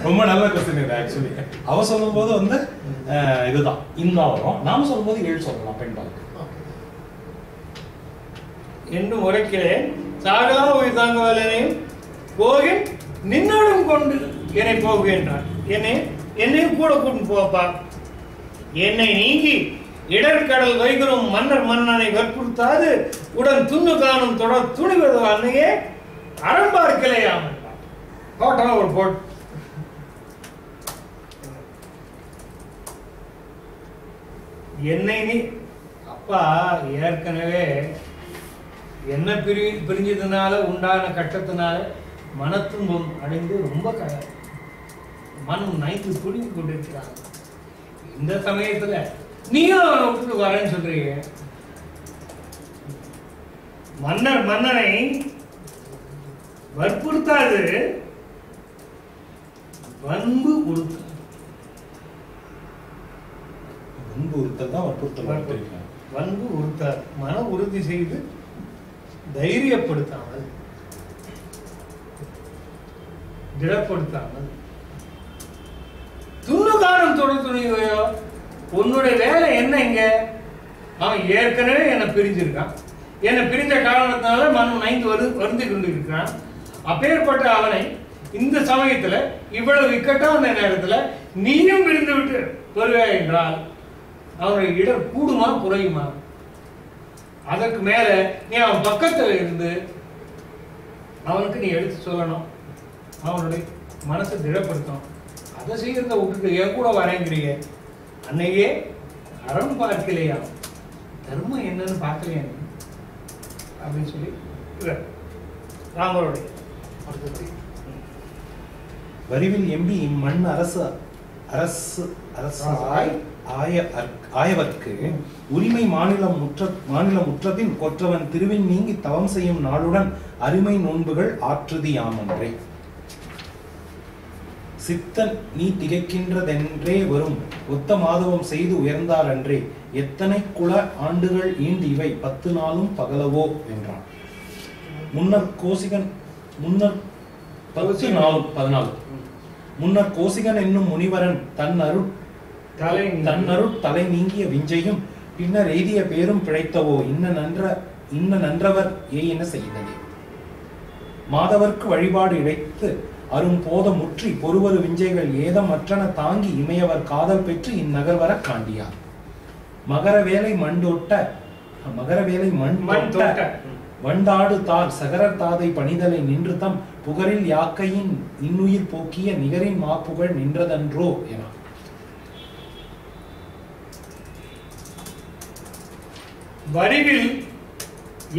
ரொம்ப நல்ல கொஸ்டின் இது ஆக்சுவலி. அவ சொல்லும் போது வந்து இதுதான் இன்னா வரும், நாம சொல்லும் போது 7 சொல்லலாம் பெண்பாளுக்கு. என்று உரைக்கிறேன் சாகலா உயிர் தாங்க வேலையும் போகி நின்னோடும் கொண்டு என்னை போகின்றான். என்னையும் கூட கூட்டு போப்பா. என்னை நீங்கி இடர்கடல் வைகுறும் மன்னர் மன்னனை வற்புறுத்தாது உடன் துண்ணு காணும் தொடர் துணிவது அன்னையே அறம்பார்க்கலையாம். போட்டா ஒரு போட். என்னை நீ அப்பா ஏற்கனவே என்ன பிரிஞ்சதுனால உண்டான கட்டத்தினால மனத்துன்பம் அடைந்து ரொம்ப மனம் நைத்து துணிந்து கொண்டிருக்கிறாங்க. இந்த சமயத்துல நீயும் அவனை விட்டு வரேன்னு சொல்றீங்க. மன்னரை வற்புறுத்தாது வன்பு உறுத்தல். வன்பு உறுத்தல் தான் வற்புறுத்தல். வன்பு உறுத்தார் மன உறுதி செய்து தைரியப்படுத்தாமல் திடப்படுத்தாமல் துணுகானம் தொடர் துணிவையோ. உன்னுடைய வேலை என்ன? இங்க அவன் ஏற்கனவே என்னை பிரிஞ்சிருக்கான். என்னை பிரிஞ்ச காரணத்தினால மனம் நைந்து வருந்தி கொண்டு இருக்கிறான். அப்பேற்பட்ட அவனை இந்த சமயத்துல இவ்வளவு இக்கட்டான நேரத்துல நீயும் பிரிந்து விட்டு வருவே என்றால் அவனுடைய இடர் கூடுமா குறையுமா? அதற்கு மேல நீ அவன் பக்கத்துல இருந்து அவனுக்கு நீ எடுத்து சொல்லணும், அவனுடைய மனசை திடப்படுத்தணும். அதை செய்யறத விட்டுட்டு என் கூட வரேங்கிறீங்க. அன்னையே அறம் பார்க்கலையா, தர்மம் என்னன்னு பார்க்கலையா அப்படின்னு சொல்லி ராமருடைய வரிவில் எம்பி இம்மண் அரசாய் ஆயவர்க்கு உரிமை மாநிலமுற்றபின் கொற்றவன் திருவின் நீங்கி தவம் செய்யும் நாளுடன் அருமை நோன்புகள் ஆற்றுதியாமன்றே. சித்தன் நீ திகைக்கின்றதென்றே வரும் ஒத்த மாதவம் செய்து உயர்ந்தார் அன்றே எத்தனை குல ஆண்டுகள் ஈண்டு இவை 10 நாளும் பகலவோ என்றான். முன்னர் கோசிகன் என்னும் முனிவரன் தன்னருட் தலை நீங்கிய விஞ்சையும் பின்னர் எய்திய பேரும் பிழைத்தவோ இன்ன நன்றவர் ஏயின செய்ததே. மாதவர்க்கு வழிபாடு இழைத்து அரும் போத முற்றி பொறுவரு விஞ்சைகள் ஏதமற்றன தாங்கி இமையவர் காதல் பெற்று இந்நகர் வர காண்டியார். மகர வேலை மண் வண்டாடு தார் சகரர் தாதை பணிதலை நின்று தம் புகரில் யாக்கையின் இன்னுயிர் போக்கிய நிகரின் மாப்புகழ் நின்றதன்றோ என. வரிவில்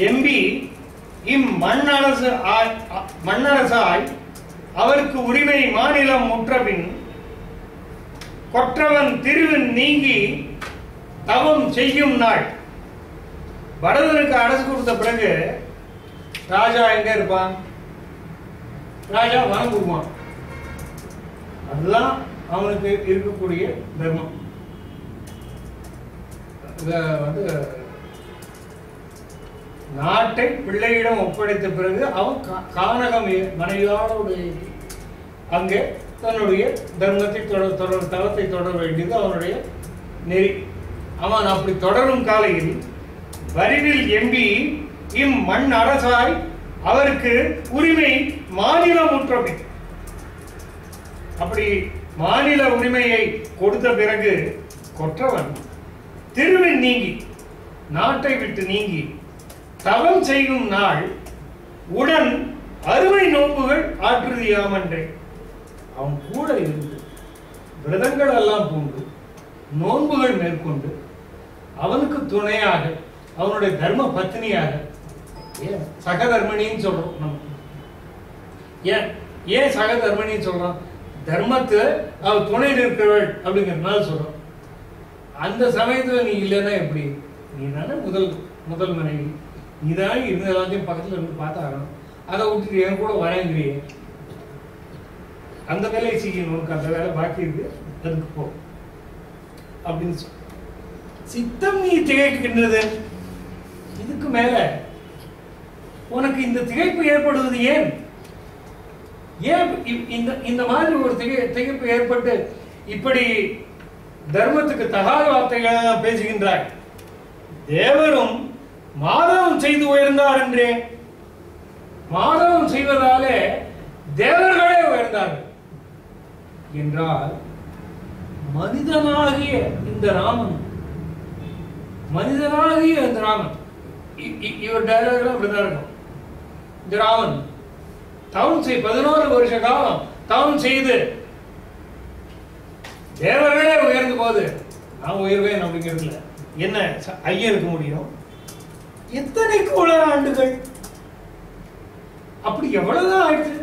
எம்பி மண்ணரசாய் அவருக்கு உரிமை மாநிலம் முற்றபின் கொற்றவன் திருவின் நீங்கி தவம் செய்யும் நாள். பரதனுக்கு அரசு கொடுத்த பிறகு ராஜா எங்க இருப்பான்? ராஜா வனம் போவான். அதுதான் அவனுக்கு இருக்கக்கூடிய தர்மம். வந்து நாட்டை பிள்ளையிடம் ஒப்படைத்த பிறகு அவன் கானகம் மனைவியோடு அங்கே தன்னுடைய தர்மத்தை தவத்தை தொடர வேண்டியது அவனுடைய நெறி. அவன் அப்படி தொடரும் காலையில் வரிவில் எம்பி இம்மண் அரசாய் அவருக்கு உரிமை மாநிலம் முற்றமை. அப்படி மாநில உரிமையை கொடுத்த பிறகு கொற்றவன் திருவின் நீங்கி நாட்டை விட்டு நீங்கி தவம் செய்யும் நாள் உடன் அறுவை நோன்புகள் ஆற்றுதியாமன்றே. அவன் கூட இருந்து விரதங்கள் எல்லாம் பூண்டு நோன்புகள் மேற்கொண்டு அவனுக்கு துணையாக அவனுடைய தர்ம பத்னியாக சகதர்மணின்னு சொல்றோம் நம்ம. ஏன் சகதர்மணின்னு சொல்றோம்? தர்மத்துல அவ துணை நிற்கிறவள் அப்படிங்கிறதுனால சொல்றோம். அந்த சமயத்துல நீ இல்லைன்னா எப்படி? நீ தானே முதல் மனைவி, நீ தானே இருந்த எல்லாத்தையும் பக்கத்துல இருந்து பார்த்தாகணும். அதை விட்டுட்டு என் கூட வரேங்கிறியே, அந்த வேலையை செய்யணும், உனக்கு அந்த வேலை பாக்கி இருக்கு, அதுக்கு போ அப்படின்னு சொல்ல. சித்தம் நீ திகைக்கின்றது. இதுக்கு மேல உனக்கு இந்த திகைப்பு ஏற்படுவது ஏன்? ஏன் இந்த மாதிரி ஒரு திகைப்பு ஏற்பட்டு இப்படி தர்மத்துக்கு தகாத வார்த்தைகளை பேசுகின்றாய்? தேவரும் மாதவம் செய்து உயர்ந்தார் என்றே. மாதவம் செய்வதாலே தேவர்களே உயர்ந்தார்கள் என்றால் மனிதனாகிய இந்த ராமன் இவர் டைலாக்லாம் இப்படிதான் இருக்கும். இந்த ராமன் தவம் 11 வருஷ காலம் தவம் செய்து தேவர்களே உயர்ந்த போது நான் உயர்வேன் அப்படிங்கிறதுல என்ன ஐயா இருக்க முடியும்? எத்தனை கோள ஆண்டுகள் அப்படி எவ்வளவுதான் ஆயிடுச்சு?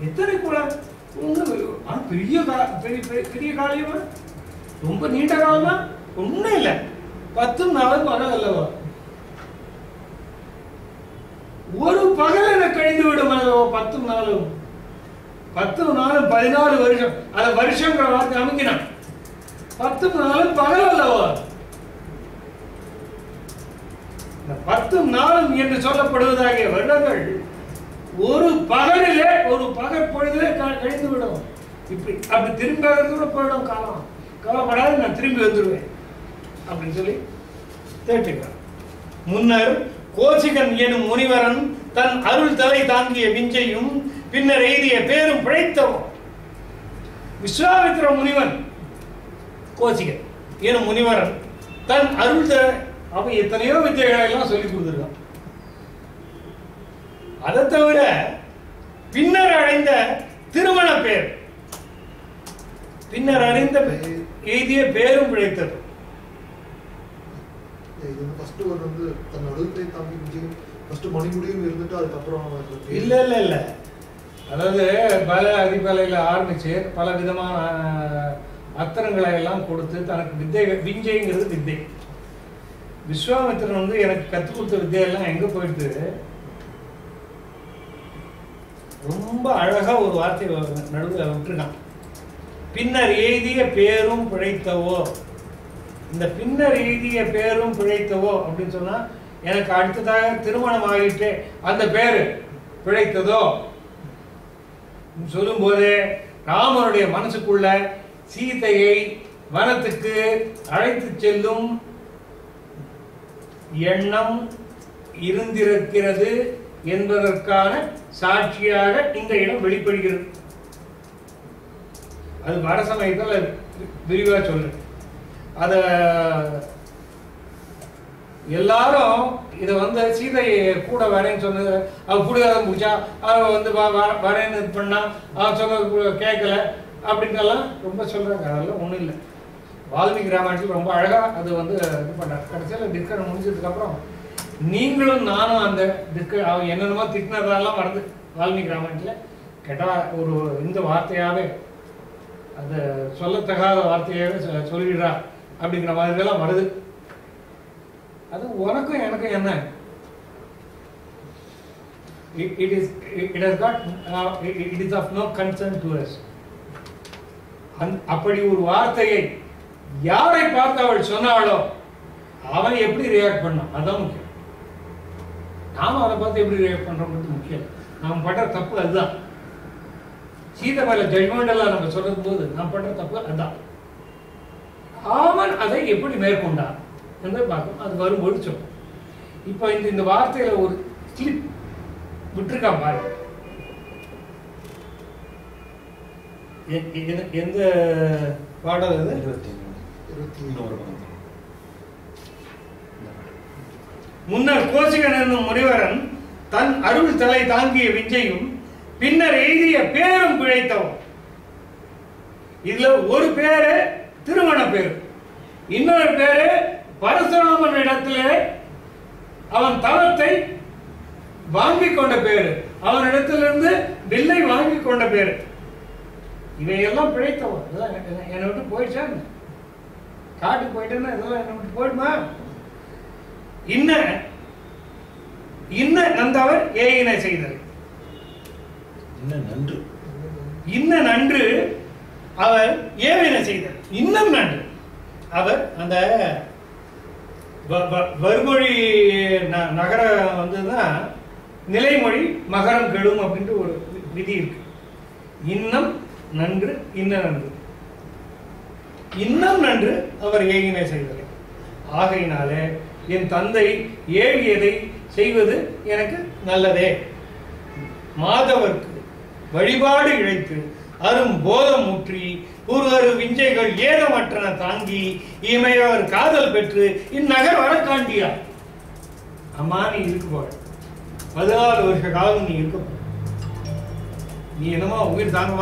எத்தனை கோள பெரிய காலையுமா ரொம்ப நீண்ட காலமா ஒண்ணும் இல்லை. 10 நாளும் பகல் அல்லவா? ஒரு பகல் என கழிந்து விடும் அல்லவா? 10 நாளும் 14 வருஷம். அத வருஷங்கிற வார்த்தை அமைக்கினான். 10 நாளும் பகல் அல்லவா? 10 நாளும் என்று சொல்லப்படுவதாகிய வருடங்கள் ஒரு பகலிலே ஒரு பகற்பொழுதிலே கழிந்து விடும். இப்படி அப்படி திரும்ப போயிடும் காலம். கவலைப்படாது, நான் திரும்பி வந்துடுவேன் அப்படின்னு சொல்லி கேட்டுக்கிறான். முன்னர் கோசிகன் எனும் முனிவரன் தன் அருள் தலை தாங்கிய விஞ்சையும் பின்னர் எய்திய பேரும் பிழைத்தவன். விஸ்வாமித்திர முனிவன் கோசிகன் எனும் முனிவரன் தன் அருள் தலை, அப்ப எத்தனையோ வித்தைகளை எல்லாம் சொல்லி கொடுத்துருக்கான். அதை தவிர பின்னர் அடைந்த திருமண பேர், பின்னர் அடைந்த எய்திய பேரும் பிழைத்தது. இல்ல இல்ல இல்ல, அதாவது பல அதிபலையில ஆரம்பிச்சு பல விதமான அத்தரங்களை எல்லாம் கொடுத்து தனக்கு வித்தை, விஞ்சைங்கிறது வித்தை. விஸ்வாமித்திரன் எனக்கு கற்றுக் கொடுத்த வித்தையெல்லாம் எங்க போயிட்டு ரொம்ப அழகா ஒரு வார்த்தை நடுவில் விட்டுருக்கான். பின்னர் எய்திய பேரும் பிழைத்தவோ. இந்த பின்னர் எய்திய பேரும் பிழைத்தவோ அப்படின்னு சொன்னா எனக்கு அடுத்ததாக திருமணம் ஆகிட்டு அந்த பேரு பிழைத்ததோ சொல்லும் போதே ராமனுடைய மனசுக்குள்ள சீதையை வனத்துக்கு அழைத்து செல்லும் எண்ணம் இருந்திருக்கிறது என்பதற்கான சாட்சியாக இந்த இடம் வெளிப்படுகிறது. அது வட சமயத்தில் விரிவா சொல்லு. அத எல்லாரும் இதை சீதையை கூட வரேன்னு சொன்னது, அவ கூடாதான் முடிச்சா, அவ வரேன்னு இது பண்ணா, அவன் சொன்னது கேட்கல அப்படின்லாம் ரொம்ப சொல்றாங்க. அதெல்லாம் ஒண்ணும் இல்லை. வால்மீகி ராமாயணத்தில் ரொம்ப அழகா அது இது பண்ணார். கடைசியில் டிஸ்கஷன் முடிஞ்சதுக்கு அப்புறம் நீங்களும் நானும் அந்த அவன் என்னென்னமோ திட்டினதெல்லாம் வருது வால்மீகி ராமாயணத்தில். கேட்டா ஒரு இந்த வார்த்தையாவே அது சொல்லத்தகாத வார்த்தையாவே சொல்லிடுறா அப்படிங்கிற மாதிரி எல்லாம் வருது. அது உனக்கும் எனக்கும் என்ன, it is of no concern to us. அப்படி ஒரு வார்த்தையை யாரை பார்த்து அவள் சொன்னாளோ அவன் எப்படி ரியாக்ட் பண்ணான் அதான் முக்கியம். நாம அவனை பார்த்து எப்படி ரியாக்ட் பண்றோம்ன்றது முக்கியம். நாம் பண்ற தப்பு அதுதான். சீதை மேல ஜட்மெண்ட் எல்லாம் நம்ம சொல்லும் போது நாம் பண்ற தப்பு அதுதான். அவன் அதை எப்படி மேற்கொண்டான் என்று பார்க்கும். அது வரும்போது சொல்லும். இப்ப இந்த வார்த்தையில ஒரு ஸ்லிப் விட்டுருக்கான் பாரு. எந்த பாடல் அது? 21. முன்னர் கோசிகன் என்னும் முனிவரன் தன் அருள் தலை தாங்கிய விஞ்சையும் பின்னர் எய்திய பேரும் பிழைத்தவன். இதுல ஒரு பேரு திருமண பேரு, இன்னொரு பேரு பரசுராமன் இடத்திலே அவன் தவத்தை வாங்கி கொண்ட பேரு, அவனிடத்திலிருந்து வில்லை வாங்கி கொண்ட பேரு. இவையெல்லாம் பிழைத்தவன். என்னை விட்டு போயிடுச்சா, காட்டுக்கு போயிட்டேன்னா இதெல்லாம் என்னை விட்டு போயிடுமா? இன்ன நந்தவர் ஏயினை செய்தது. இன்ன நன்று அவர் ஏவினை செய்தார். இன்னும் நன்று அவர் அந்த வறுமொழி நகரம் நிலைமொழி மகரம் கெடும் அப்படின்ட்டு ஒரு விதி இருக்கு. இன்னம் நன்று இன்ன நன்று, இன்னம் நன்று அவர் ஏகினை செய்தது. ஆகையினாலே என் தந்தை ஏவியதை செய்வது எனக்கு நல்லதே. மாதவர்க்கு வழிபாடு இழைத்து அரும் போதம் முற்றி ஒருவரு விஞ்சைகள் ஏதமற்றன தாங்கி இமையவர் காதல் பெற்று இந்நகர் வர காண்டியா. அம்மா நீ இருக்கு போற 14 வருஷ காலம் நீ இருக்க போற. நீ என்னமோ உயிர் தாங்க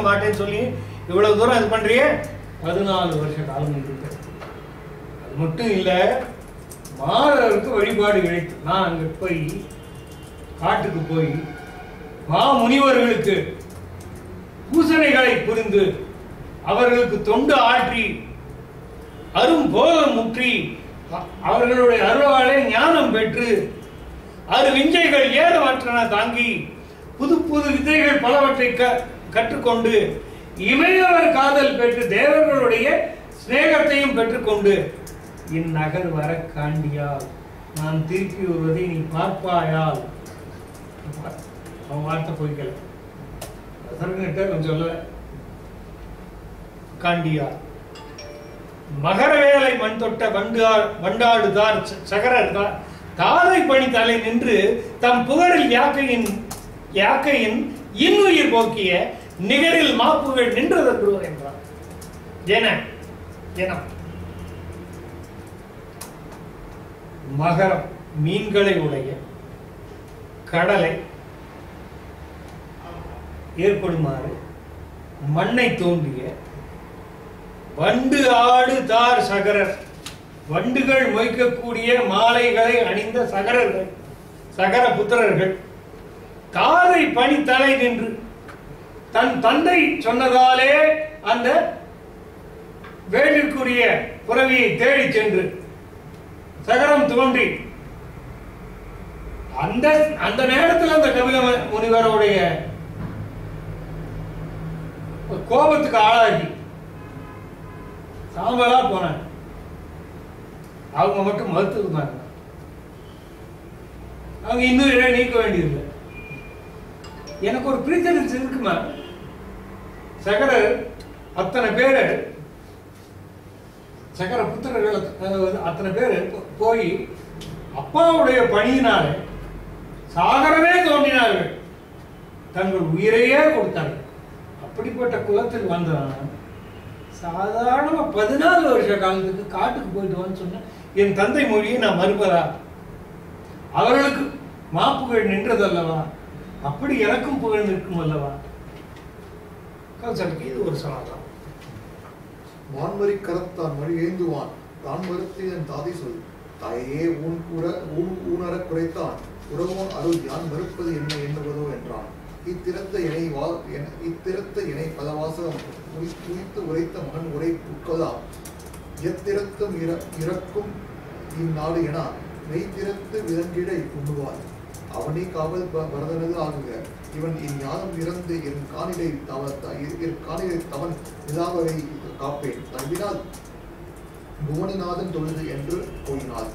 மாட்டேன்னு சொல்லி இவ்வளவு தூரம் இது பண்றிய. 14 வருஷ காலம் நீ இருக்க. அது மட்டும் இல்ல, மாதவருக்கு வழிபாடு இழைத்து நான் அங்க போய் காட்டுக்கு போய் முனிவர்களுக்கு பூசணைகளை புரிந்து அவர்களுக்கு தொண்டு ஆற்றி அரும் போதம் முற்றி அவர்களுடைய அருளாலே ஞானம் பெற்று அரு விஞ்சைகள் ஏதமற்றன தாங்கி புது புது வித்தைகள் பலவற்றை கற்றுக்கொண்டு இமையவர் காதல் பெற்று தேவர்களுடைய சிநேகத்தையும் பெற்றுக்கொண்டு இந்நகர் வர காண்டியால் நான் திருப்பி வருவதை நீ பார்ப்பாயால். அவன் வார்த்தை போய்க்கல, கொஞ்சம் சொல்ல. காண்டியா மகர வேலை மண் தொட்ட வண்டாடுதார் சகரர் தாதை பணி தலை நின்று தம் புகழில் யாக்கையின் இன்னுயிர் போக்கிய நிகரில் மாப்புகள் நின்றதற்கு என்றார். என மகரம் மீன்களை உடைய கடலை ஏற்படுமாறு மண்ணை தோன்றிய வண்டு ஆடு தார் சகரர், வண்டுகள் மொய்க்கக்கூடிய மாலைகளை அணிந்த சகரர்கள், சகர புத்திரர்கள் தாதை பணி தலை நின்று தன் தந்தை சொன்னதாலே அந்த வேண்டிற்குரிய புறவியை தேடி சென்று சகரம் தோன்றி அந்த நேரத்தில் அந்த கபில முனிவருடைய கோபத்துக்கு ஆளாகி சாம்பலா போனாங்க. அவங்க மட்டும் மறுத்துருந்தாங்க. அவங்க இன்னும் நீக்க வேண்டியதில்லை. எனக்கு ஒரு பிரச்சனை இருக்குமா? சகரர் அத்தனை பேரு, சகர புத்திரர்கள் அத்தனை பேரு போய் அப்பாவுடைய பணியினாலே சாகரமே தோன்றினார்கள், தங்கள் உயிரையே கொடுத்தார்கள். அப்படிப்பட்ட குலத்தில் வந்தவன் சாதாரண 14 வருஷ காலத்துக்கு காட்டுக்கு போயிட்டு வந்து சொன்ன என் தந்தை மொழியை நான் மறுப்பதா? அவர்களுக்கு மாப்புகள் நின்றதல்லவா? அப்படி எனக்கும் புகழ் நிற்கும் அல்லவா? இது ஒரு சமாதானம். வான்வரி கரத்தான் மொழி ஏந்துவான் தான் மறுத்து என் தாதை சொல் தாயே ஊனர குறைத்தான் உறவோன் அருள் யான் மறுப்பது என்ன எண்ணுவதோ என்றான். இத்திருத்த இணை பதவாசகம் குறித்து உரைத்த மகன் உரை புட்கதா எத்திருத்தும் இறக்கும் இந்நாடு என மெய்த்திருத்து விலங்கிடை உண்ணுவார். அவனே காவல் பரதனது ஆகுக. இவன் இந்ஞானம் இறந்து என் காணிலை தவன் நிலாவை காப்பேன். தம்பினால் புவனிநாதன் தொழுது என்று போயினாள்.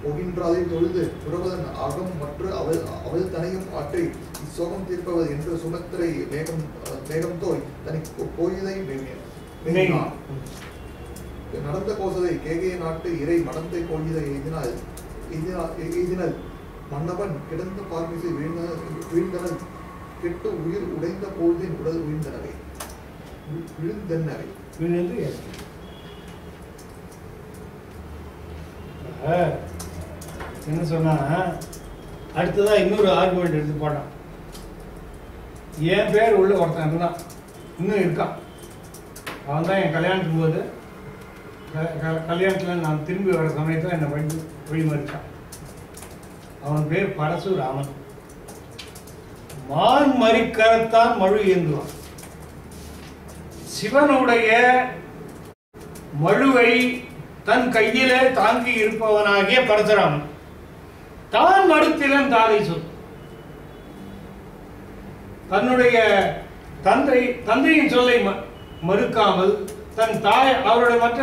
போகின்றாதை தொழுது புறவதன் அகம் மற்ற அவள் தனையும் ஆற்றை இச்சோகம் தீர்ப்பவது என்று சுமத்திரை மேகம் தோய் தனி கோயிலை மேவினான். நடந்த கோசதை கேகைய நாட்டு இறை மடந்தை கோயிலை எய்தினல் மன்னவன் கிடந்த பார்மிசை வீழ்ந்தனல் கெட்டு உயிர் உடைந்த பொழுதின் உடல் விழுந்தனவை விழுந்தனவை என்ன சொன்னா, அடுத்ததா இன்னொரு ஆர்குமெண்ட் எடுத்து போட்டான். என் பேர் உள்ள ஒருத்தன் இருந்தான், இன்னும் இருக்கான். அவன் தான் என் கல்யாணத்துக்கு போது கல்யாணத்துல நான் திரும்பி வர சமயத்தில் என்னை வழிமறிச்சான். அவன் பேர் பரசுராமன். மான் மறிக்கரத்தான் மழு ஏந்துவான். சிவனுடைய மழுவை தன் கையிலே தாங்கி இருப்பவனாகிய பரசுராமன் தான் மறுத்திலன் தாதை சொல். தன்னுடைய தந்தையின் சொல்லை மறுக்காமல் தன் தாய், அவருடைய மற்ற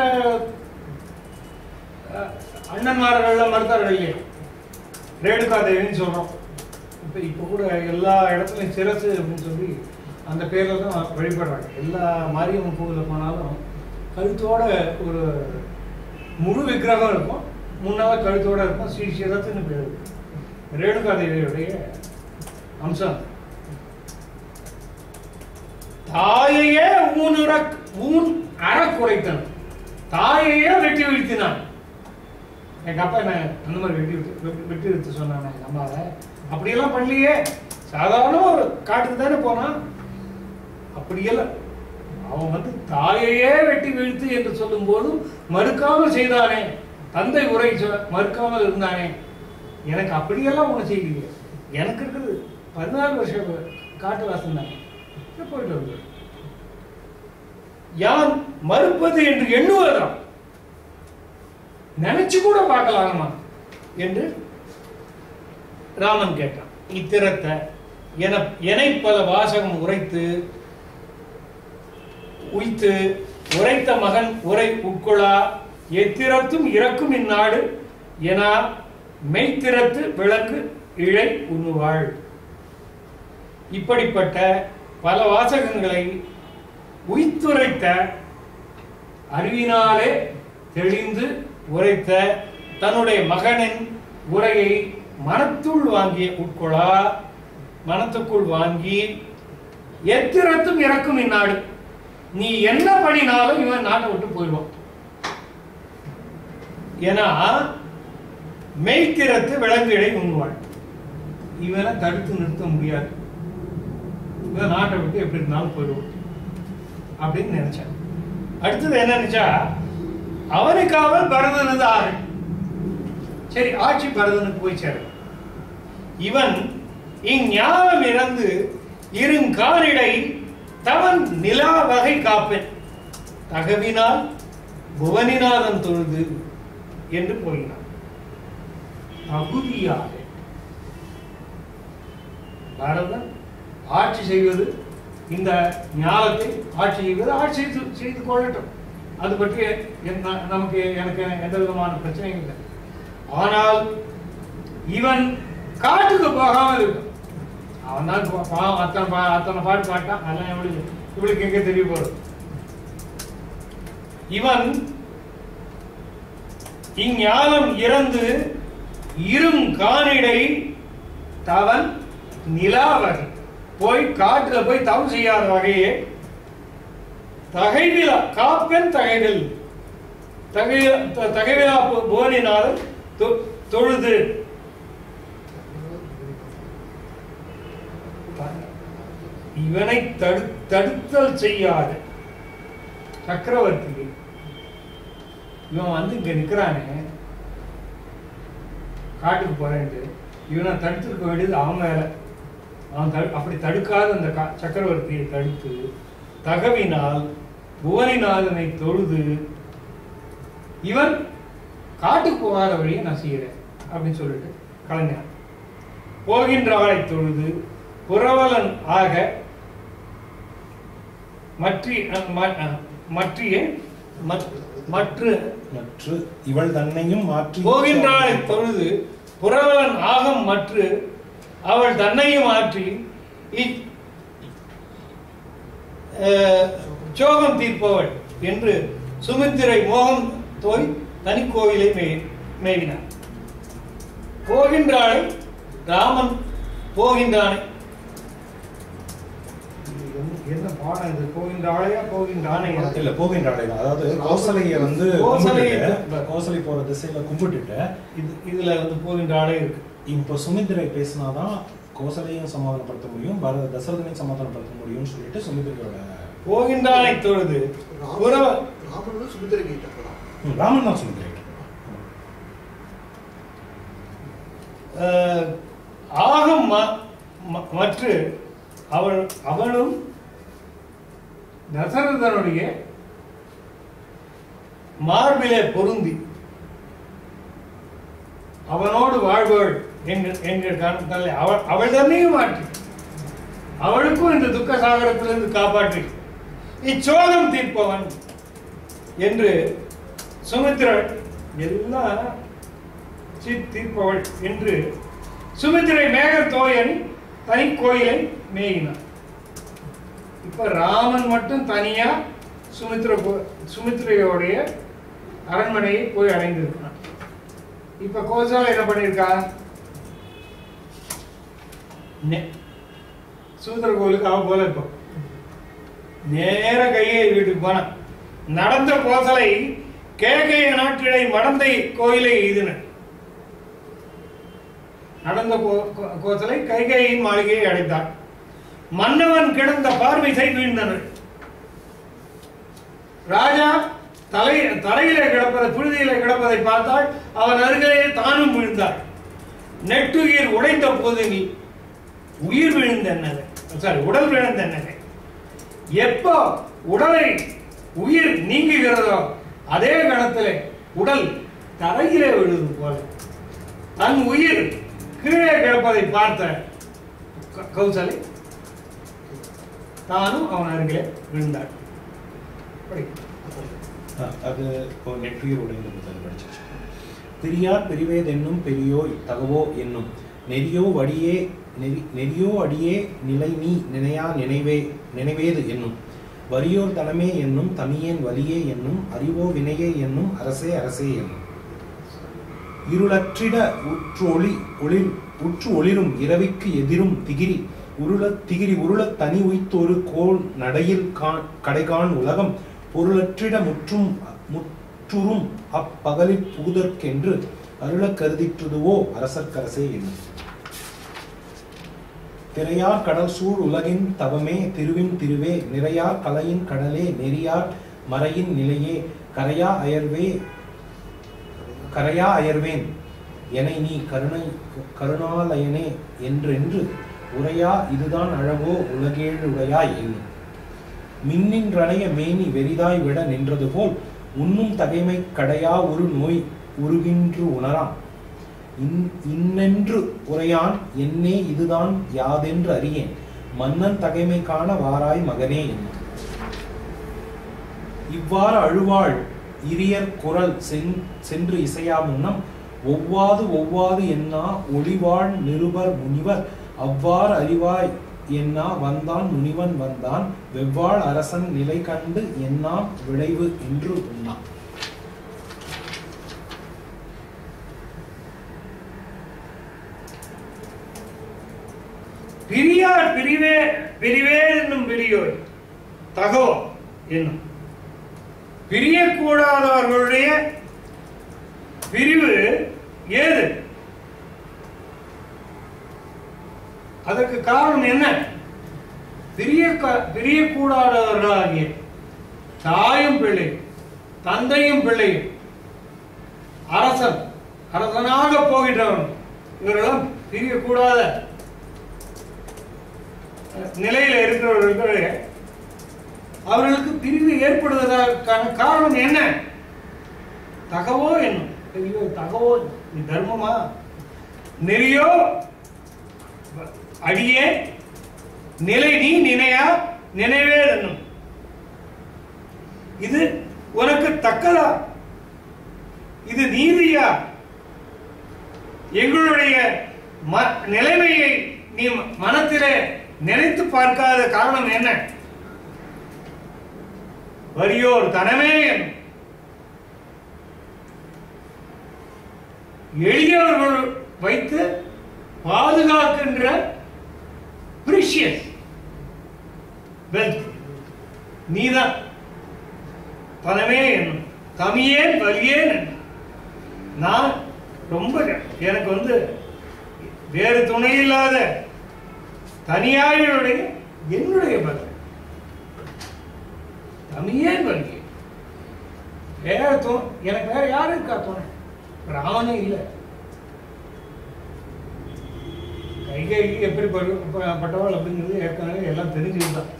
அண்ணன்மார்கள் மறுத்தார்கள் இல்லையா, ரேணுகா தேவின்னு சொல்றோம். இப்ப கூட எல்லா இடத்துலையும் சிரசு அப்படின்னு சொல்லி அந்த பேரில் தான் வழிபடுறாங்க. எல்லா மாரியம்மன் கோவிலில் போனாலும் கழுத்தோட ஒரு முழு விக்கிரகம் இருக்கும், முன்னால் கழுத்தோட இருக்கும். ஸ்ரீ சிரத்துன்னு பேர். ரேணுகா தேவியுடைய அம்சம். தாயையே ஊன் அறக்குறைத்தன், தாயையே வெட்டி வீழ்த்தினான். எங்க அப்பா என்ன அந்த மாதிரி வெட்டி வீழ்த்து சொன்னாங்க எங்க அம்மாவை. அப்படியெல்லாம் பண்ணலையே, சாதாரண ஒரு காட்டுக்கு தானே போனான். அப்படியெல்லாம் அவன் தாயையே வெட்டி வீழ்த்து என்று சொல்லும் போதும் மறுக்காமல் செய்தானே, தந்தை உரை மறுக்காமல் இருந்தானே. எனக்கு அப்படியெல்லாம் ஒண்ணு செய்யலையே, எனக்கு இருக்குது 14 வருஷம் காட்டு வாசம் தானே, போயிட்டு வந்து யான் மறுப்பது என்று எண்ணுவதாம், நினைச்சு கூட பார்க்கலாமா என்று ராமன் கேட்டான். இத்திரத்தை என பல வாசகம் உரைத்து உய்த்து உரைத்த மகன் உரை உட்கொள்ளா எத்திரத்தும் இறக்கும் இந்நாடு என மெய்த்திரத்து விளக்கு இழை உண்ணுவாள். இப்படிப்பட்ட பல வாசகங்களை உய்த்துரைத்த, அறிவினாலே தெளிந்து உரைத்த தன்னுடைய மகனின் உரையை மனத்துள் வாங்கிய உட்கொள்ளா, மனத்துக்குள் வாங்கி எத்திரத்தும் இறக்கும் இந்நாடு, நீ என்ன பண்ணினாலும் இவன் நாட்டை விட்டு போயிடுவான். ஏன்னா மெய்த்திரத்து விலங்குகளை உண்வாள், இவனை தடுத்து நிறுத்த முடியாது, இவன் நாட்டை விட்டு எப்படி இருந்தாலும் போயிடுவான் அப்படின்னு நினைச்சான். அடுத்தது என்ன நினைச்சா, அவனுக்காவல் பரதனது ஆறு. சரி, ஆட்சி பரதனுக்கு போய் சேர. இவன் இஞ்ஞானம் இறந்து இருங்காரிடை தவன் நிலா வகை காப்பேன் தகவினால் புவனிநாதன் தொழுது என்று போயினான். தகுதியாக பரதன் ஆட்சி செய்வது, இந்த ஞானத்தை ஆட்சி செய்வது, ஆட்சி செய்து கொள்ளட்டும். அது பற்றி நமக்கு எனக்கு எந்த விதமான பிரச்சனையும் இல்லை. ஆனால் இவன் காட்டுக்கு போகாமல் இருக்கும். அவன் தான் அத்தனை பாட்டு பாட்டான், அதெல்லாம் இவளுக்கு எங்க தெரிய போறது. இவன் இஞ்ஞானம் இறந்து இரும் காணிடை தவன் நிலாவகை, போய் காட்டுல போய் தவம் செய்யாத வகையே தகைவிலா காப்பெண் தகைவில் தகைவிலா போனினால் தொழுது இவனை தடுத்தல் செய்யாத சக்கரவர்த்தி. இவன் இங்க நிக்கிறானே, காட்டுக்கு போறேன்ட்டு, இவனை தடுத்துருக்க வேண்டியது அவன் வேலை. அவன் அப்படி தடுக்காத அந்த சக்கரவர்த்தியை தடுத்து தகவினால் புவனிநாதனை தொழுது, இவன் காட்டுக்கு போகாத வழியை நான் செய்யறேன் அப்படின்னு சொல்லிட்டு கலைஞர் போகின்ற ஆளை தொழுது புரவலன் ஆக இவள் தன்னையும் மாற்றி போகின்ற ஆளை தொழுது புரவலன் ஆகம் மற்று அவள் தன்னையும் மாற்றி சோகம் தீர்ப்பவள் என்று சுமித்திரை மோகம் தோய் தனி கோவிலை மேவினார். போகின்றாளை ராமன் போகின்றானே, என்ன பாடம் இது? போகின்றாளையா போகின்றானே? இல்ல, போகின்றாளை தான். அதாவது கோசலையை கோசலை போற திசையில கும்பிட்டுட்டு இதுல போகின்றாளே இருக்கு. இப்போ சுமித்திரை பேசினாதான் கோசலையும் சமாதானப்படுத்த முடியும், தசரதனையும் சமாதானப்படுத்த முடியும்னு சொல்லிட்டு சுமித்திரையோட போகின்றானை தொழுது ராமன் சுமித்திரை கேட்டான். ராமன் தான் சுமித்திரை ஆகம் மற்ற அவளும் தசரதனுடைய மார்பிலே பொருந்தி அவனோடு வாழ்வள் என்கிற காரணத்தால் அவள் தன்னையும் மாற்றி அவளுக்கும் இந்த துக்க சாகரத்திலிருந்து காப்பாற்றி இச்சோகம் தீர்ப்பவன் என்று சுமித்திரன் எல்லாம் தீர்ப்பவள் என்று சுமித்திரை மேக தோயன் தனி கோயிலை மேயினார். இப்ப ராமன் மட்டும் தனியா சுமித்ரையோடைய அரண்மனையை போய் அடைந்திருக்கிறான். இப்ப கோசலை என்ன பண்ணிருக்கா? சூத்திர கோவிலுக்கு அவ போல இப்போ நேர கையை வீட்டுக்கு போன நடந்த கோசலை கேகய நாட்டிடை மடந்தை கோயிலை எய்தின. நடந்த கோசலை கைகையின் மாளிகையை அடைத்தார். மன்னவன் கிடந்த பார்வை வீழ்ந்தனர். ராஜா தரையிலே கிடப்பதை புழுதியிலே கிடப்பதை பார்த்தால் அவன் அருகிலே தானும் விழுந்தார். நெட்டுயிர் உடைந்த போது நீ உயிர் விழுந்தென்னது, உடல் விழுந்தென்னது. எப்போ உடலை உயிர் நீங்குகிறதோ அதே கணத்திலே உடல் தரையிலே விழுது போல தன் உயிர் கீழே கிடப்பதை பார்த்த கௌசலை தானும் அவன் அருகிலே விழுந்தார். அது நெற்றுயிர் உடைந்தது படிச்சு. பிரியார் பிரிவேதென்னும் பெரியோய் தகவோ என்னும் நெறியோ அடியே நிலை நீ நினையா நினைவேது என்னும் வரியோர் தனமே என்னும் தமியேன் வலியே என்னும் அறிவோ வினையே என்னும் அரசே அரசே என்னும் இருளற்றிட உற்று ஒளிரும் இரவிக்கு எதிரும் திகிரி உருளத் தனி உய்த்தொரு கோள் நடையில் கடைகான் உலகம் பொருளற்றிட முற்றுறும் அப்பகலிற் புகுதற்கென்று அருளக் கருதிற்றுதுவோ அரசர்க்கரசே என்னும் திரையார் கடல் சூழ் உலகின் தவமே திருவின் திருவே நிறையார் கலையின் கடலே நெறியார் மறையின் நிலையே கரையா அயர்வேன் எனை நீ கருணாலயனே என்றென்று உரையா இதுதான் அழகோ உலகேழுடையாய் என்னும் மின்னின்றனைய மேனி வெறிதாய் விட நின்றது போல் உண்ணும் தகைமை கடையா ஒரு நோய் உருகின்று உணரான் இன்னென்று உரையான் என்னே இதுதான் யாதென்று அறியேன் மன்னன் தகைமை காண வாராய் மகனே என்னும் இவ்வாறு அழுவாள் இரியர் குரல் சென்று இசையா முன்னம் ஒவ்வாது என்னா ஒளிவாள் நிருபர் முனிவர் அவ்வாறு அறிவாய் என்னா வந்தான் முனிவன் வந்தான் வெவ்வாள் அரசன் நிலை கண்டு என்னா விளைவு என்று உண்ணா. பிரியார் பிரிவே என்னும் பிரியோய் தகவோ என்னும் பிரியக்கூடாதவர்களுடைய பிரிவு ஏது? அதற்கு காரணம் என்ன? பிரியக்கூடாதவர்களாகிய தாயும் பிள்ளை தந்தையும் பிள்ளையும் அரசனாக போகின்றவன் இவர்களும் பிரியக்கூடாத நிலையில இருக்கிறவர்களுக்கு அவர்களுக்கு பிரிவு ஏற்படுவதற்கான காரணம் என்ன? தகவோ என்னும் தகவோ தர்மமா நெறியோ அடியே நிலை நீ நினையா நினைவே என்னும் இது உனக்கு தக்கதா? இது நீதியா? எங்களுடைய நிலைமையை நீ மனத்திலே நினைத்து பார்க்காத காரணம் என்ன? வரியோர் தனமே எளியவர்கள் வைத்து பாதுகாக்கின்ற precious wealth நீதான் தனமே என்னும் தமியேன் வலியேன். நான் ரொம்ப எனக்கு வேறு துணை இல்லாத தனியாருடைய என்னுடைய பதில் தமியேன் வலியே. எனக்கு வேற யாரும் இருக்கா துணை? ராமனே இல்லை. கைகை எப்படி பட்டவாள் அப்படிங்கிறது ஏற்கனவே எல்லாம் தெரிஞ்சுதான்.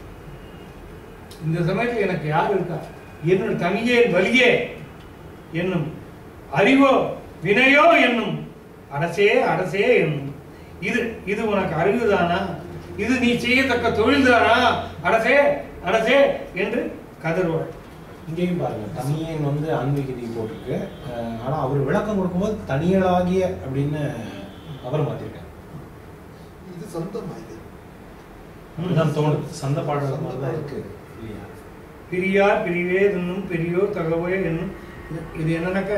இந்த சமயத்தில் எனக்கு யார் இருக்கா? என்னோட தனியே வலியே என்னும் அறிவோ வினையோ என்னும் அரசே அரசே என்னும் இது உனக்கு அறிவுதானா? இது நீ செய்யத்தக்க தொழில் தானா? அரசே அரசே என்று கதறுவாள். இங்கேயும் பாருங்க, தனியன் ஆன்மீகதி போட்டிருக்கு. ஆனா அவர் விளக்கம் கொடுக்கும்போது தனியலாகிய அப்படின்னு அவர் மாத்திருக்காரு. இது சொந்தமா? இது அதுதான் தோணுது. சந்த பாடல் மாதிரி தான் இருக்கு இல்லையா? பிரியார் பிரிவே என்னும் பெரியோர் தகவே என்னும். இது என்னன்னாக்க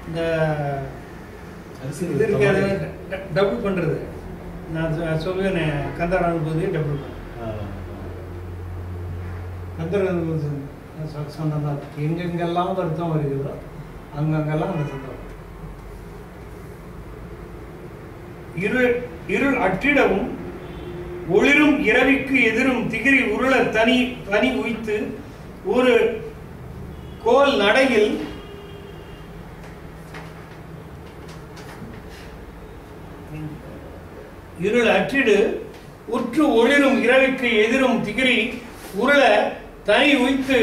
இந்த இது இருக்கு, டபுள் பண்றது. நான் சொல்லுவேன் கந்தர் அனுபவத்தையே டபுள் பண்ண கந்தர் அனுபவம் சொந்தம் தான். எங்கெங்கெல்லாம் வருத்தம் வருகிறதோ அங்கங்கெல்லாம் அந்த சொந்தம். இருள் அற்றிடவும் ஒளிரும் இரவிக்கு எதிரும் திகிரி உருள தனி உய்த்து ஒரு கோல் நடையில் இருள் அற்றிடு உற்று ஒளிரும் இரவிற்கு எதிரும் திகிரி உருள தனி உய்த்து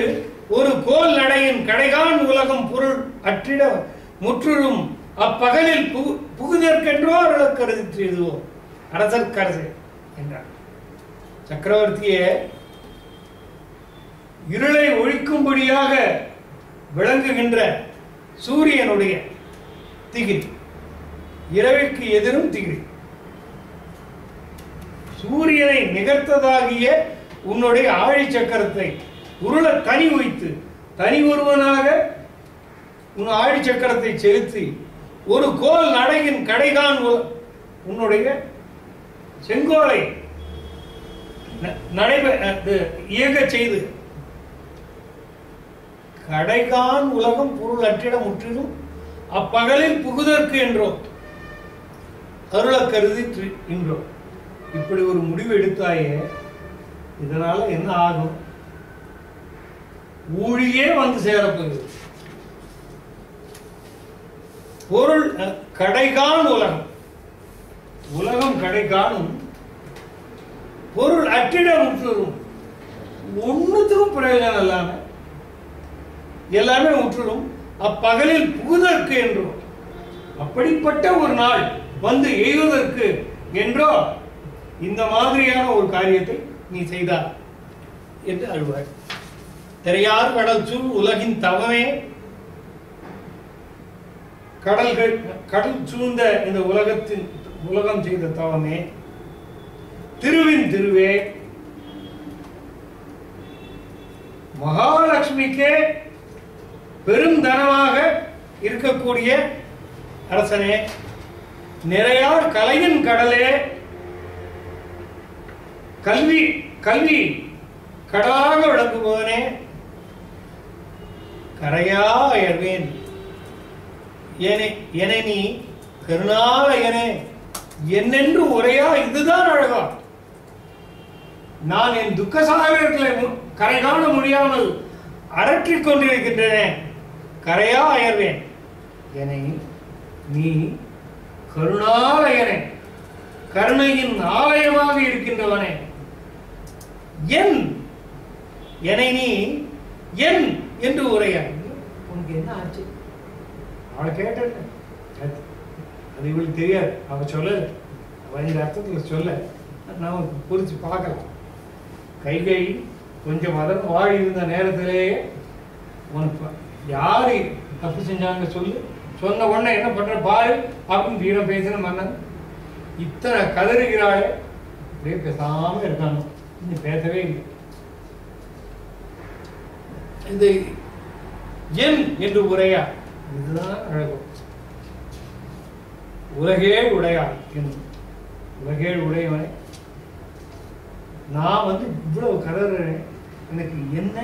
ஒரு கோல் நடையின் கடைகான் உலகம் பொருள் அற்றிட முற்றுரும் அப்பகலில் புகுதற்கென்றோ அருள கருதி எதுவோ அரசர்க்கரசு என்றார். சக்கரவர்த்தியே, இருளை ஒழிக்கும்படியாக விளங்குகின்ற சூரியனுடைய திகிரி, இரவிற்கு எதிரும் திகிரி, சூரியனை நிகர்த்ததாகிய உன்னுடைய ஆழி சக்கரத்தை உருள தனி வைத்து தனி ஒருவனாக உன் ஆழி சக்கரத்தை செலுத்தி ஒரு கோல் நடையின் கடைகான் உன்னுடைய செங்கோலை இயங்க செய்து கடைகான் உலகம் பொருள் அற்றிட முற்றிலும் அப்பகலில் புகுதற்கு என்றோ அருள கருதி என்றோ. இப்படி ஒரு முடிவு எடுத்தாயே, இதனால என்ன ஆகும்? ஊழியே வந்து சேரப்போகுது. பொருள் கடைகான் உலகம், உலகம் கடைகாணும், பொருள் அற்றிட முற்றுரும், ஒன்னுத்துக்கும் பிரயோஜனம் இல்லாம எல்லாமே முற்றுரும் அப்பகலில் புகுதற்கு என்றோ. அப்படிப்பட்ட ஒரு நாள் வந்து எய்வதற்கு என்றோ இந்த மாதிரியான ஒரு காரியத்தை நீ செய்தார் என்று அழுவார். திரையார் கடல் சூழ் உலகின் தவமே, கடல் சூழ்ந்த இந்த உலகம் செய்த தவமே, திருவின் திருவே, மகாலட்சுமிக்கே பெரும் தனமாக இருக்கக்கூடிய அரசனே, நிறையார் கலையின் கடலே, கல்வி கடலாக விளங்குபவனே, கரையா அயர்வேன் என நீ கருணாலயனே என்னென்று உரையா. இதுதான் அழகா. நான் என் துக்க சாகரங்களை கரை காண முடியாமல் அரற்றிக் கொண்டிருக்கின்றேன். கரையா அயர்வேன் என நீ கருணாலயனே, கருணையின் ஆலயமாக இருக்கின்றவனே, என்னை நீ என் என்று உரையாய். உனக்கு என்ன ஆச்சு? அவளை கேட்ட அது இவளுக்கு தெரியாது. அவ சொல்ல, அவ இந்த அர்த்தத்துல சொல்ல நாம புரிச்சு பார்க்கலாம். கைகை கொஞ்சம் மதம் வாழி இருந்த நேரத்திலேயே உனக்கு யாரு தப்பு செஞ்சாங்க சொல்லு, சொன்ன உடனே என்ன பண்ற பாரு அப்படின்னு வீரம் பேசின மன்னன். இத்தனை கதறுகிறாளே, அப்படியே பேசாம இருக்காங்க, இன்னும் பேசவே இல்லை. இந்த என் என்று உரையா, இதுதான் அழகும். உலகே உடையாள் என்னும் உலகே உடையவனே, நான் இவ்வளவு கதறேன், எனக்கு என்ன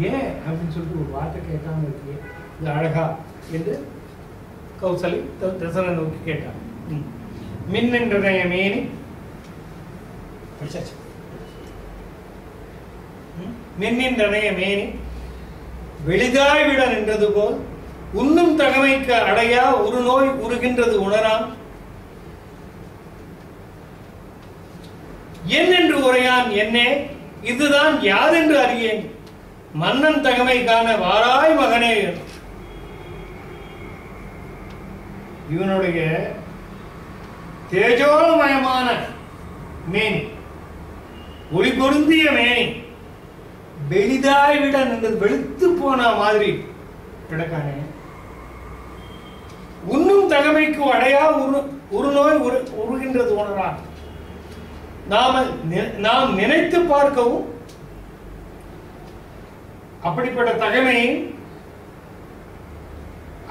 ஏன் அப்படின்னு சொல்லிட்டு ஒரு வார்த்தை கேட்காம இருக்கே, இது அழகா என்று கௌசலை தசரனை நோக்கி கேட்டான். மின்னென்றனைய மேனி மின்னின்றனைய மேனி வெளிதாய் விட நின்றது போல் உண்ணும் தகமைக்கு அடையா ஒரு நோய் உருகின்றது உணரான். என் என்று உரையான் என்னே, இதுதான் யாதென்று அறியேன். மன்னன் தகமை காண வாராய் மகனே. இவனுடைய தேஜோமயமான மேனி, ஒளி பொருந்திய மேனி வெளிதாய் விட நின்றது, வெளுத்து போன மாதிரி கிடக்கானே. உண்ணும் தகமைக்கு அடையா ஒரு நோய் உருகின்றது உணரான். நாம் நினைத்து பார்க்கவும் அப்படிப்பட்ட தகமையை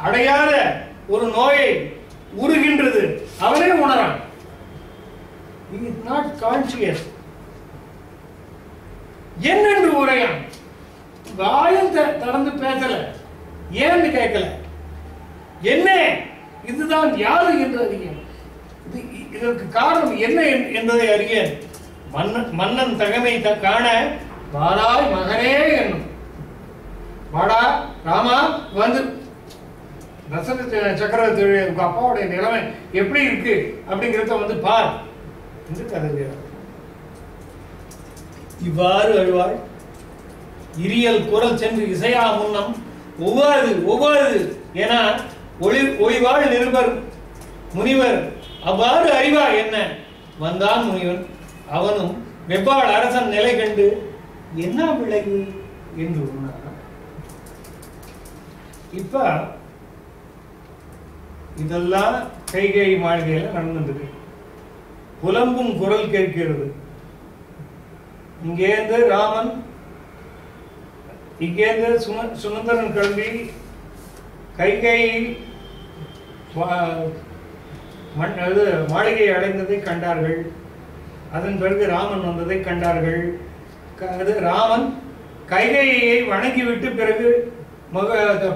அடையாத ஒரு நோயை உருகின்றது. அவனே உணரான். He is not conscious. என்னென்று உரையான்? வாயும் திறந்து பேசல. ஏன்னு கேட்கல. என்ன இதுதான் யாரு என்று அறிய, இதற்கு காரணம் என்ன என்பதை அறிய மன்னன் தகமை காண வாராய் மகனே என்னும். வாடா ராமா வந்து தசரத சக்கரவர்த்தி உங்க அப்பாவுடைய நிலைமை எப்படி இருக்கு அப்படிங்கிறத வந்து பார் என்று கருதுகிறார். இவ்வாறு அழுவாள். இரியல் குரல் சென்று இசையா முன்னம் ஒவ்வாது என ஒளிவாள் நிருபர் முனிவர் அவ்வாறு அறிவார் என்ன. வந்தான் முனிவன். அவனும் வெவ்வாள் அரசன் நிலை கண்டு என்ன விளைவு என்று சொன்னார். இப்ப இதெல்லாம் கைகேயி மாளிகையில நடந்துருக்கு. புலம்பும் குரல் கேட்கிறது. இங்கேருந்து ராமன், இங்கேருந்து சுமந்திரன் கிளம்பி கைகேயி மாளிகையை அடைந்ததை கண்டார்கள். அதன் பிறகு ராமன் வந்ததை கண்டார்கள். ராமன் கைகேயியை வணங்கிவிட்டு பிறகு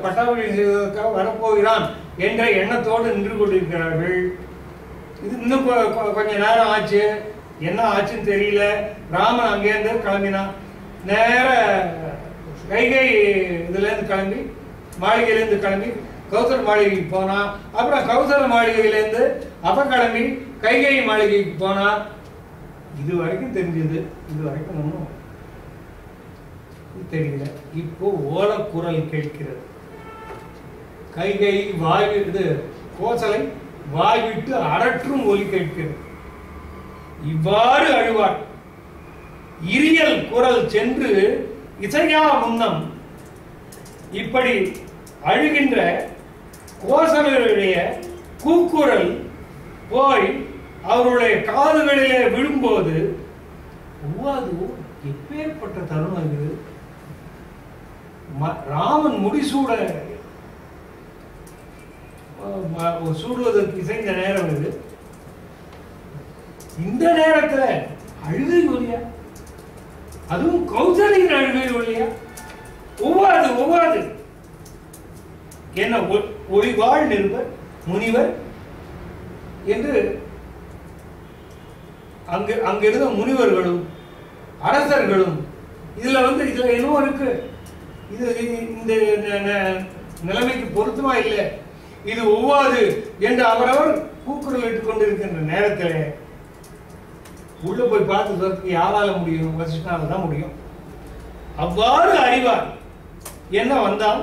பட்டாபிஷேகம் செய்வதற்காக வரப்போகிறான் என்ற எண்ணத்தோடு நின்று கொண்டிருக்கிறார்கள். இது இன்னும் கொஞ்ச நேரம் ஆச்சு. என்ன ஆச்சுன்னு தெரியல. ராமன் அங்கேருந்து கிளம்பினான். நேர கைகை இதுல இருந்து கிளம்பி மாளிகையிலேருந்து கிளம்பி கௌசல மாளிகைக்கு போனா. அப்புறம் கௌசல மாளிகையிலேருந்து அப்ப கிளம்பி கைகை மாளிகைக்கு போனா. இது வரைக்கும் தெரிஞ்சது. இது வரைக்கும் ஒன்றும் தெரியல. இப்போ ஓலக்குரல் கேட்கிறது. கைகை வாய்விட்டு கோசலை வாய்விட்டு அரற்றும் ஒலி கேட்கிறது. இவ்வாறு அழுவார். இரியல் குரல் சென்று இசையா முன்னம். இப்படி அழுகின்ற கோசலருடைய கூக்குரல் போய் அவருடைய காதுகளிலே விழும்போது எப்பேற்பட்ட தருணம் இது. ராமன் முடிசூட சூடுவதற்கு இசைந்த நேரம் இது. இந்த நேரத்துல அழுகை ஒலியா, அதுவும் கௌசலையின் அழுகை ஒலியா? ஒவ்வாது என்ன ஒளிவாள் நிருபர் முனிவர் என்று அங்கிருந்த முனிவர்களும் அரசர்களும் இதுல என்னவோ இருக்கு. இது இந்த நிலைமைக்கு பொருத்தமா இல்லை, இது ஒவ்வாது என்று அவரவர் கூக்குரல் இட்டுக் கொண்டிருக்கின்ற நேரத்தில் உள்ள போய் பார்த்து சொல்றதுக்கு யாரால முடியும்? வசிஷ்டனால தான் முடியும். அவ்வாறு அறிவார். என்ன வந்தான்?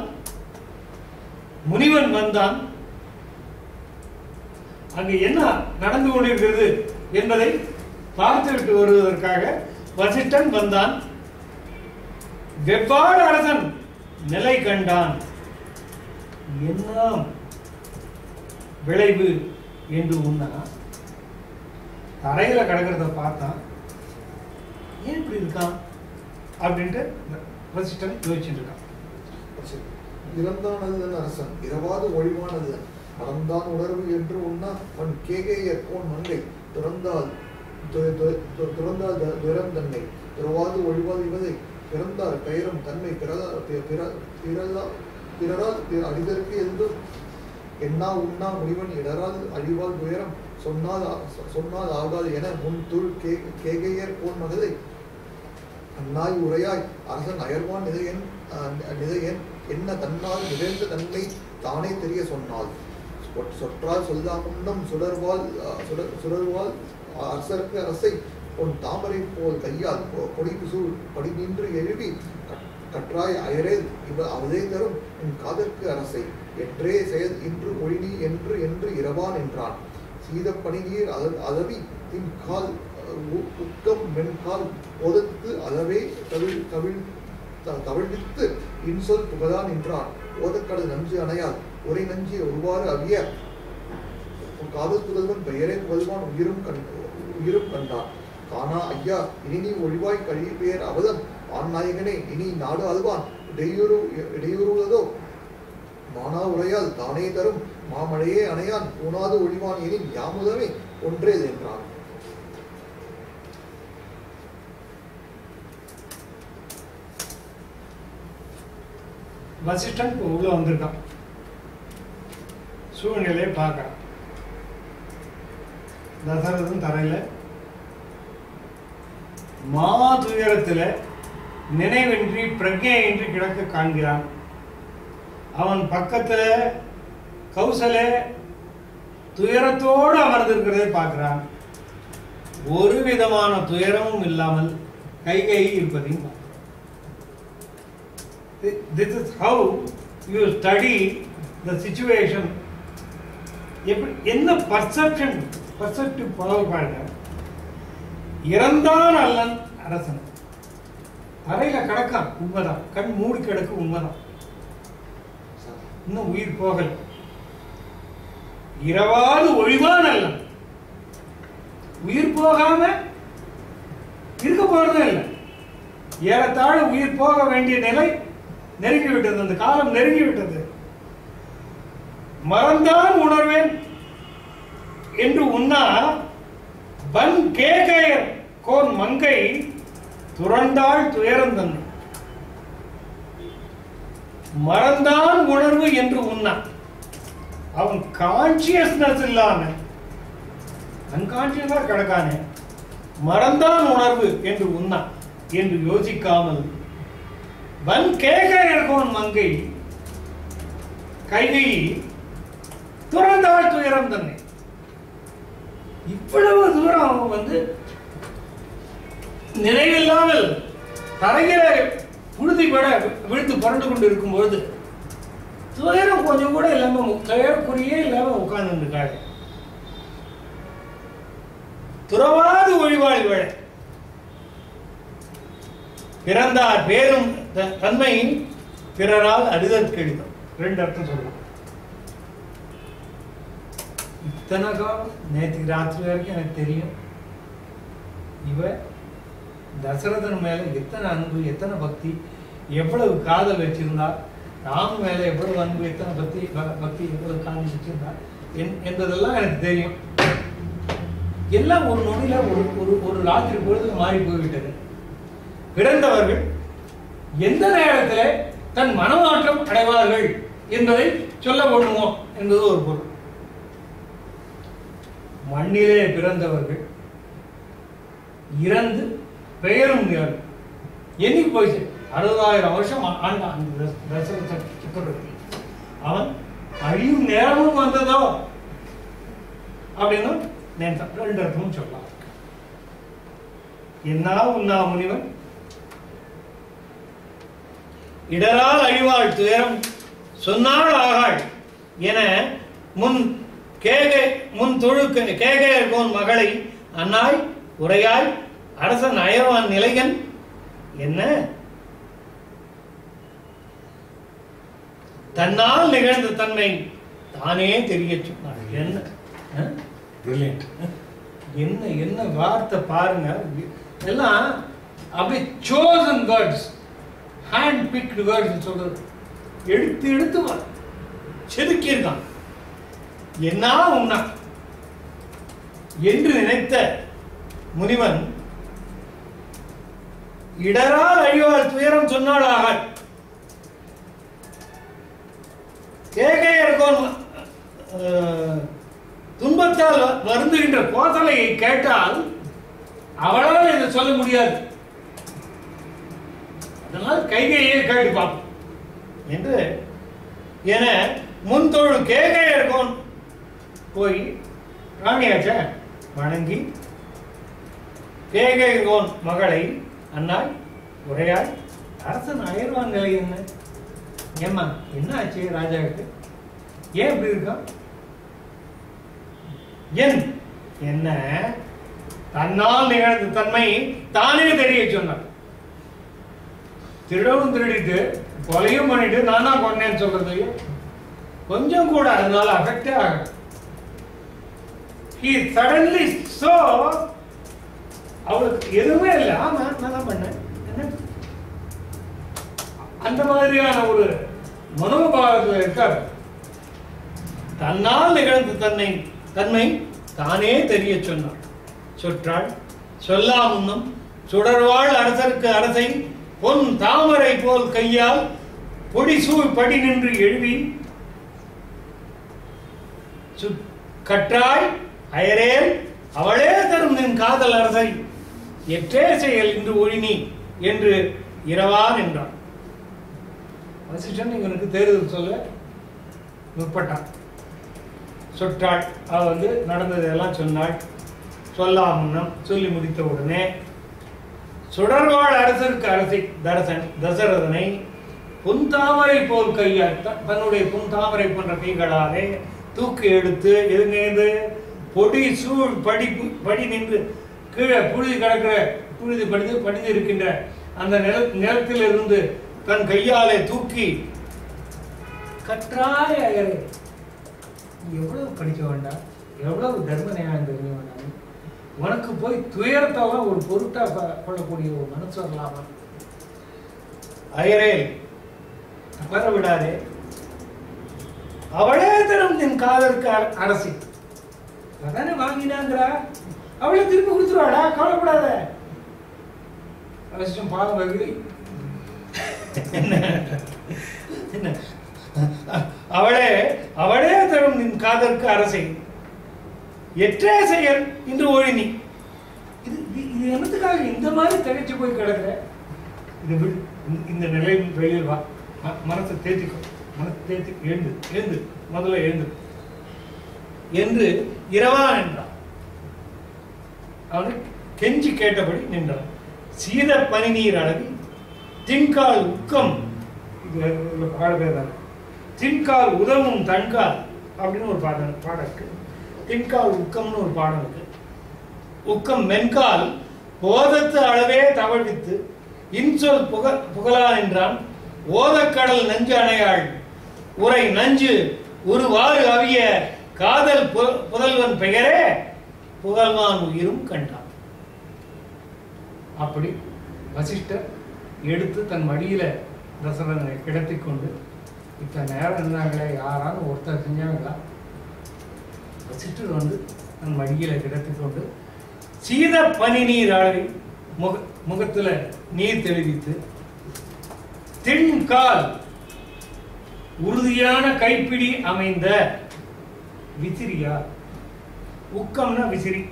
முனிவன் வந்தான். அங்கு என்ன நடந்து கொண்டிருக்கிறது என்பதை பார்த்துவிட்டு வருவதற்காக வசிஷ்டன் வந்தான். வெவ்வாறு அரசன் நிலை கண்டான். என்ன விளைவு என்று உண்ணா தரையில கிடக்கிறத பார்த்தான். ஏன் இப்படி இருக்கான் அப்படின்ட்டு வசிஷ்டன் யோசிச்சுட்டு இருக்கான். இறந்தானது அரசன் இரவாது ஒழிவானது மறந்தான் உணர்வு என்று உண்ணா அவன் கேகேயர் கோன் மங்கை துறந்தால் துரம் தன்னை துறவாது ஒழிவாது இவதை பிறந்தார் பெயரும் தன்மை பிறரால் அடிதற்கு எழுந்தும் எண்ணா உண்ணா முடிவன் இடரால் அழிவால் துயரம் சொன்னால் ஆகாது என முன் துள் கேகையர் போன் மனதை அந்நாய் உரையாய் அரசன் அயர்வான் நிதையன் என்ன தன்னால் நிகழ்ந்த தன்மை தானே தெரிய சொன்னால் சொற்றால் சொல்லாமுன்னம் சுடர்வால் அரசருக்கு அரசை பொன் தாமரை போல் கையால் படி நின்று எழுவி கற்றாய் அயரேல் அவதே தரும் உன் காதற்கு அரசை என்றே செயல் இன்று ஒழினி என்று என்று இரவான் என்றான். சீதப்பணிநீர் அதவி தின் கால் உக்கம் மென்கால் ஓதத்து அளவே தவிழ்வித்து இன்சொல் புகழான் என்றான். ஓதக்கடல் நஞ்சு அணையால் ஒரே நஞ்சி ஒருவாறு அவிய காதல் புதல்வன் பெயரே புகழ்வான் உயிரும் கண்டான். காணா ஐயா இனி நீ ஒழிவாய் கழிப்பேர் அவதம் ஆண்நாயகனே இனி நாடு அல்வான் இடையூறுவதோ மானா உரையால் தானே தரும் மாமழையே அணையான் பூனாது ஒழிவான் எனின் யாமுதமே ஒன்றேது என்றான். வசிஷ்டன் உள்ள வந்திருக்கான். சூழ்நிலையை பார்க்கறான். தசரதன் தரையில மாதுயரத்தில் நினைவின்றி பிரஜையின்றி கிடக்க காண்கிறான். அவன் பக்கத்துல கௌசலே துயரத்தோடு அமர்ந்திருக்கிறதை பார்க்கிறான். ஒரு விதமான துயரமும் இல்லாமல் கைகை இருப்பதையும் பார்க்கிறான். This is how you study the situation. எப்படி என்ன பர்செப்டிவ் பவர் பாருங்க. இறந்தான் அல்லன் அரசன். தரையில கிடக்கான், உண்மைதான். கண் மூடி கிடக்கு, உண்மைதான். இன்னும் உயிர் போகல. இரவாது ஒழிவான் அல்லன். உயிர் போகாம இருக்க போறதும் இல்லை. ஏறத்தாழ உயிர் போக வேண்டிய நிலை நெருங்கிவிட்டது. அந்த காலம் நெருங்கிவிட்டது. மறந்தான் உணர்வேன் என்று உண்ணா வன் கேகையர் கோன் மங்கை துறந்தாள் துயரந்தன். மறந்தான் உணர்வு என்று உண்ணா. அவன் கான்சியஸ்னஸ் இல்லாம அன்கான்சியஸா கிடக்கானே. மறந்தான் உணர்வு என்று உண்ணா என்று யோசிக்காமல் வன் கேகையர் கோன் மங்கை கைகை துறந்தாள் துயரம் தன்னை. இவ்வளவு தூரம் அவன் வந்து நினைவில்லாமல் தரையில புழுதிப்பட விழுந்து புரண்டு கொண்டு இருக்கும் பொழுது துயரம் கொஞ்சம் கூட இல்லாம, துயரக்குறியே இல்லாம உட்கார்ந்து இருக்காரு. துறவாது ஒழிவாள் வேளை பிறந்தார் பேரும் தன்மை பிறரால் அறிதற் கெடுதல். ரெண்டு அர்த்தம் சொல்லலாம். இத்தனை காலம் நேற்று ராத்திரி வரைக்கும் எனக்கு தெரியும் இவ தசரதன் மேல எத்தனை அன்பு, எத்தனை பக்தி, எவ்வளவு காதல் வச்சிருந்தா, ராம் மேல எவ்வளவு அன்பு, எத்தனை பக்தி எவ்வளவு காதல் வச்சிருந்தா என்பதெல்லாம் எனக்கு தெரியும். எல்லாம் ஒரு நொடியில ஒரு ராத்திரி பொழுது மாறி போய்விட்டது. பிறந்தவர்கள் எந்த நேரத்தில் தன் மனமாற்றம் அடைவார்கள் என்பதை சொல்ல வேண்டுமோ என்பது ஒரு பொருள். மண்ணிலே பிறந்தவர்கள் இறந்து பெயரும் என்னைக்கு போயிச்சு? 60,000 வருஷம் ஆண்டான் சக்கரவர்த்தி. அவன் அழியும் நேரமும் வந்ததோ அப்படின்னு ரெண்டு அர்த்தமும் சொல்லலாம். என்ன உண்ணா முனிவன் இடரால் அழிவாள் துயரம் சொன்னாள் ஆகாள் என முன் தொழு கேகையர்கோன் மகளை அன்னாய் உரையாய் அரசன் அயர்வான் நிலையன் என்ன தன்னால் நிகழ்ந்த தன்மை தானே தெரிய சொன்னாள். என்ன என்ன வார்த்தை பாருங்க. எல்லாம் அப்படி chosen words, hand picked words சொல்றது. எடுத்து செதுக்கி இருக்கான். என்ன உண்ணா என்று நினைத்த முனிவன் இடரால் அழிவாள் துயரம் சொன்னாள் ஆகாள். கேகையர்கோன் துன்பத்தால் வருந்துகின்ற கோசலையை கேட்டால் அவளால் இதை சொல்ல முடியாது. அதனால் கைகையே கேட்டு பார்ப்போம் என்று என முன்தொழு கேகையர்கோன் போய் ராணியாச்ச வணங்கி கேகையர்கோன் மகளை அன்னாய் உரையாய் அரசன் அயர்வான் நிலை என்ன? ஏம்மா என்ன ஆச்சு ராஜாவுக்கு? ஏன் இப்படி இருக்கா? என்ன தன்னால் நிகழ்ந்த தன்மை தானே தெரிய சொன்னார். திருடவும் திருடிட்டு கொலையும் பண்ணிட்டு நானா கொண்டேன்னு சொல்றது கொஞ்சம் கூட அதனால அஃபெக்டே ஆகும். He suddenly saw அவளுக்கு எதுவுமே இல்லை. ஆமா நான் தான் பண்ணேன் என்ன, அந்த மாதிரியான ஒரு மனோபாவத்தில் இருக்கார். தன்னால் நிகழ்ந்த தன்மை தானே தெரிய சொன்னார். சொற்றாள் சொல்லாமுன்னும் சுடர்வாள் அரசருக்கு அரசை பொன் தாமரை போல் கையால் பொடிசூழ் படி நின்று எழுவி கற்றாய் அயரேல் அவளே தரும் நின் காதல் அரசை எற்றே செயல் இன்று ஒழினி என்று இரவான் என்றான். வசிஷ்டன் இவனுக்கு தேர்தல் சொல்ல முற்பட்டான். சொற்றாள் அவ நடந்ததெல்லாம் சொன்னாள். சொல்லாமுன்னம் சொல்லி முடித்த உடனே சுடர்வாழ் அரசருக்கு அரசை தசரதனை புன்தாமரை போல் கையால் தன்னுடைய புன்தாமரை போன்ற கைகளாலே தூக்கி எடுத்து எதிர்நேர்ந்து பொடி சூழ் படி நின்று கீழே புழுதி கிடக்கிற புழுதி படிந்து இருக்கின்ற அந்த நிலத்தில் இருந்து தன் கையாலே தூக்கி கற்றாய் அயரே, எவ்வளவு படிக்க வேண்டாம், எவ்வளவு தர்ம நியாயம் தெரிய வேண்டாம், உனக்கு போய் துயரத்தெல்லாம் ஒரு பொருட்டா கொள்ளக்கூடிய ஒரு மனசு வரலாமா? அயரே வர விடாதே, அவளே தரும் என் காதலுக்கு அரசி அதானே வாங்கினாங்கிறா, அவளே திருப்பி கொடுத்துருவாடா, கவலைப்படாத. அவசியம் பாவம் வருது. அவளே தரும் நின் காதலுக்கு அரசை எற்றே செயல் இன்று ஒழினி. இது என்னத்துக்காக இந்த மாதிரி திகைச்சு போய் கிடக்குற? இது இந்த நிலையில் வெளியில் வா, மனசை தேத்திக்கும், மனசை தேத்தி எழுந்து முதல்ல எழுந்து என்று இரவான் என்றான். அவனை கெஞ்சி கேட்டபடி நின்றான். சீத பனி நீர் அளவி தின்கால் உக்கம், தின்கால் உதவும் தன்கால் அப்படின்னு ஒரு பாடம் இருக்கு. தின்கால் உக்கம்னு ஒரு பாடம் இருக்கு. உக்கம் மென்கால் போதத்து அளவே தவழ்வித்து இன்சொல் புகழா என்றான். ஓதக்கடல் நஞ்சு அணையாள் உரை நஞ்சு உருவாறு அவிய காதல் புதல்வன் பெயரே புகழ்வான் உயிரும் கண்டான். அப்படி வசிஷ்டர் எடுத்து தன் மடியில தசரதனை கிடத்தி கொண்டு, இத்தனை நேரம் இருந்தாங்களே யாராலும் ஒருத்தர் செஞ்சாங்களா? வசிஷ்டர் தன் மடியில கிடத்தி கொண்டு சீத பனி நீர் அளவி முகத்துல நீர் தெளிவித்து தின்கால் உறுதியான கைப்பிடி அமைந்த விசிறியா, உக்கம்னா விசிறி,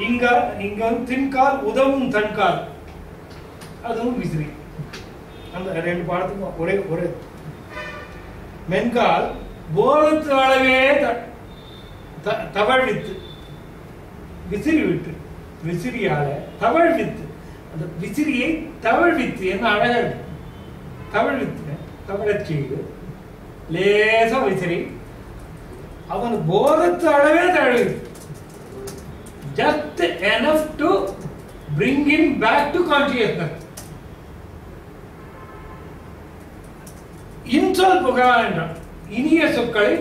இங்க தின்கால் உதவும் தன்கால் அதுவும் விசிறி. அந்த ரெண்டு பாடத்துக்கும் ஒரே மென்கால் போதத்து அளவே தவழ்வித்து விசிறி விட்டு, விசிறியால தவழ்வித்து, அந்த விசிறியை தவழ்வித்து என்ன அழகா இருக்கு, தவழ்வித்து தவழச் செய்து லேசா விசிறி அவன் போதத்து அளவே தவழ்வித்து, just enough to bring him back to consciousness. இன்சொல் புகழா என்றான். இனிய சொற்களை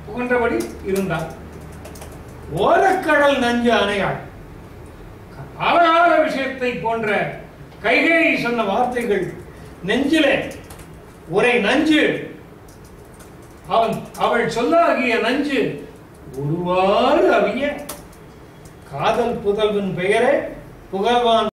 புகன்றபடி இருந்தான். ஓதக்கடல் நஞ்சு அணையாள், ஆழகால விஷயத்தை போன்ற கைகேயி சொன்ன வார்த்தைகள் நெஞ்சிலே ஒரே நஞ்சு, அவள் சொல்லாகிய நஞ்சு ஒருவாறு அவிய காதல் புதல்வன் பெயரே புகழ்வான்